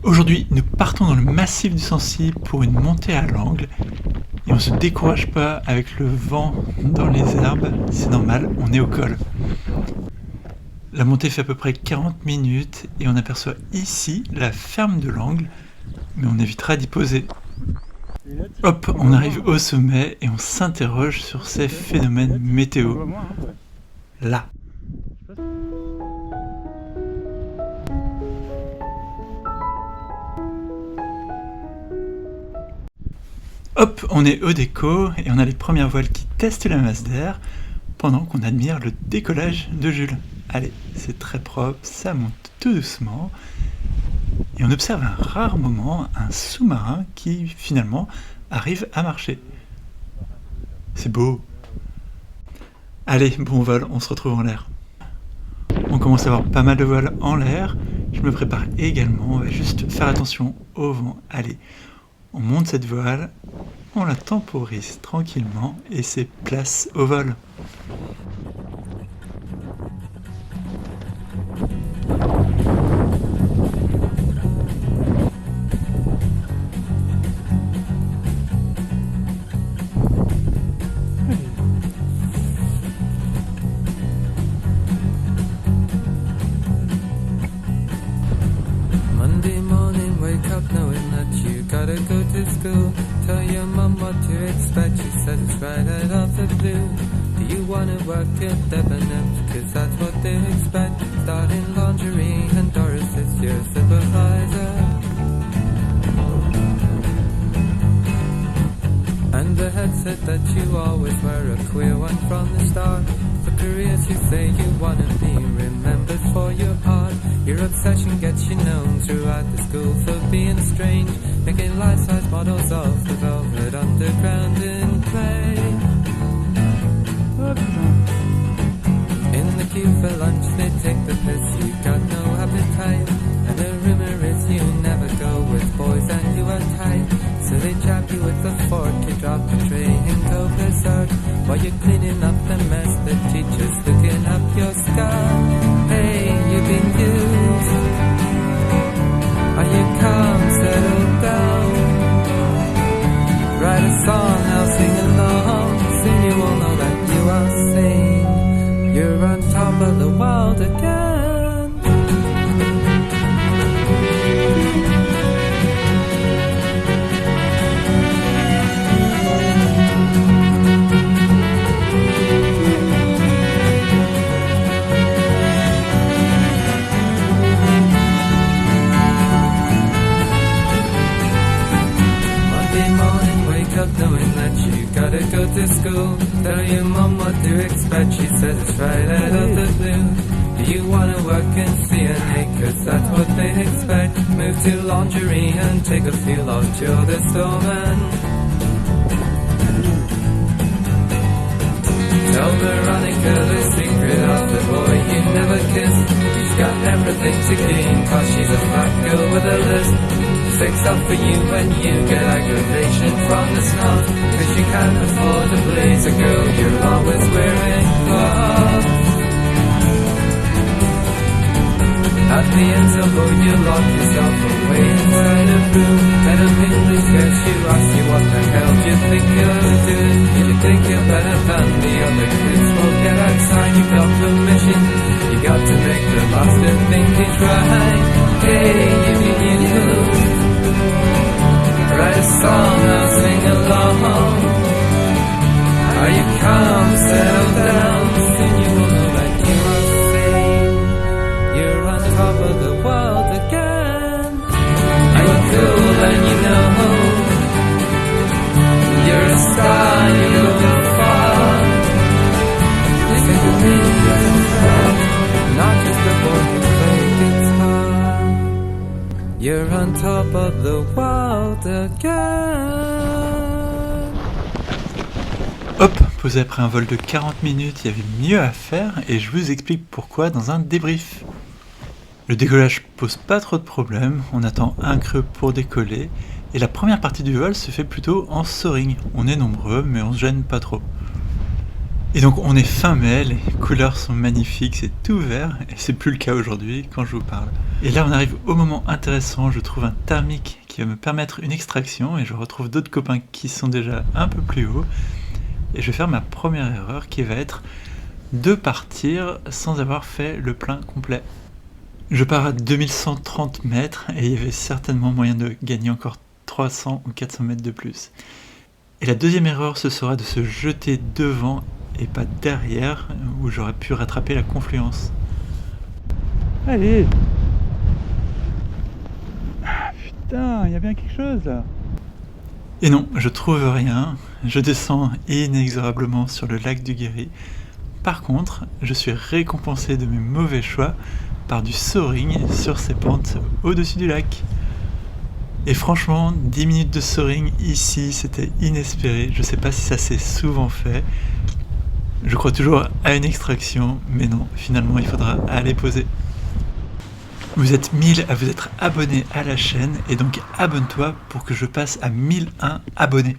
Aujourd'hui, nous partons dans le massif du Sancy pour une montée à l'angle. Et on se décourage pas avec le vent dans les herbes, c'est normal, on est au col. La montée fait à peu près 40 minutes et on aperçoit ici la ferme de l'angle, mais on évitera d'y poser. Hop, on arrive au sommet et on s'interroge sur ces phénomènes météo. Là. Hop, on est au déco et on a les premières voiles qui testent la masse d'air pendant qu'on admire le décollage de Jules. Allez, c'est très propre, ça monte tout doucement et on observe un rare moment un sous-marin qui finalement arrive à marcher. C'est beau. Allez, bon vol, on se retrouve en l'air. On commence à avoir pas mal de voiles en l'air, je me prépare également, on va juste faire attention au vent. Allez, on monte cette voile, on la temporise tranquillement et c'est place au vol. Gotta go to school, tell your mum what to expect. She said it's right out of the blue. Do you wanna work at Debenhams? Cause that's what they expect. Starting lingerie and Doris is your supervisor. And the head said that you always were a queer one from the start. For careers you say you wanna be remembered for your art. Your obsession gets you known throughout the school for being strange, making life-size models of the velvet underground in play. In the queue for lunch they take the piss, you got no appetite. And the rumor is you never go with boys and you are tight. So they jab you with a fork, you drop the tray and go berserk. While you're cleaning up the mess, the teacher's looking up your skirt. Hey, you've been used. Are you calm, settle down? Write a song, I'll sing along. Soon you will know that you are sane. You're on top of the world again. Knowing that you gotta go to school, tell your mum what to expect. She says it's right out of the blue. Do you wanna work in CNA? Cause that's what they expect. Move to lingerie and take a feel of Joe the Stoneman. Tell Veronica the secret of the boy you never kissed. She's got everything to gain, cause she's a fat girl with a list. Fixed up for you when you get aggravation from the snuff. Cause you can't afford to please a girl, you're always wearing gloves. At the interval you lock yourself away inside a room. And a English gets you, ask you what the hell do you think you're doing. You think you're better than the other kids, well get outside, you got permission. You got to make the master think he's right. Hey, you write a song, I'll sing along. Are you calm, settle down? Soon you will know that you are sane. You're on top of the world again. You're cool and you know you're a star, you're looking far. Listen to me, not just a boy who plays guitar. You're on top of the world again. Hop, posé après un vol de 40 minutes, il y avait mieux à faire et je vous explique pourquoi dans un débrief. Le décollage pose pas trop de problèmes, on attend un creux pour décoller et la première partie du vol se fait plutôt en soaring. On est nombreux mais on se gêne pas trop. Et donc on est fin mai, les couleurs sont magnifiques, c'est tout vert, et c'est plus le cas aujourd'hui quand je vous parle. Et là on arrive au moment intéressant, je trouve un thermique qui va me permettre une extraction, et je retrouve d'autres copains qui sont déjà un peu plus haut, et je vais faire ma première erreur qui va être de partir sans avoir fait le plein complet. Je pars à 2130 mètres, et il y avait certainement moyen de gagner encore 300 ou 400 mètres de plus. Et la deuxième erreur, ce sera de se jeter devant et pas derrière, où j'aurais pu rattraper la confluence. Allez! Ah putain, il y a bien quelque chose là! Et non, je trouve rien, je descends inexorablement sur le lac du Guéry. Par contre, je suis récompensé de mes mauvais choix par du soaring sur ces pentes au-dessus du lac. Et franchement, 10 minutes de soaring ici, c'était inespéré. Je sais pas si ça s'est souvent fait. Je crois toujours à une extraction, mais non, finalement il faudra aller poser. Vous êtes 1000 à vous être abonnés à la chaîne, et donc abonne-toi pour que je passe à 1001 abonnés.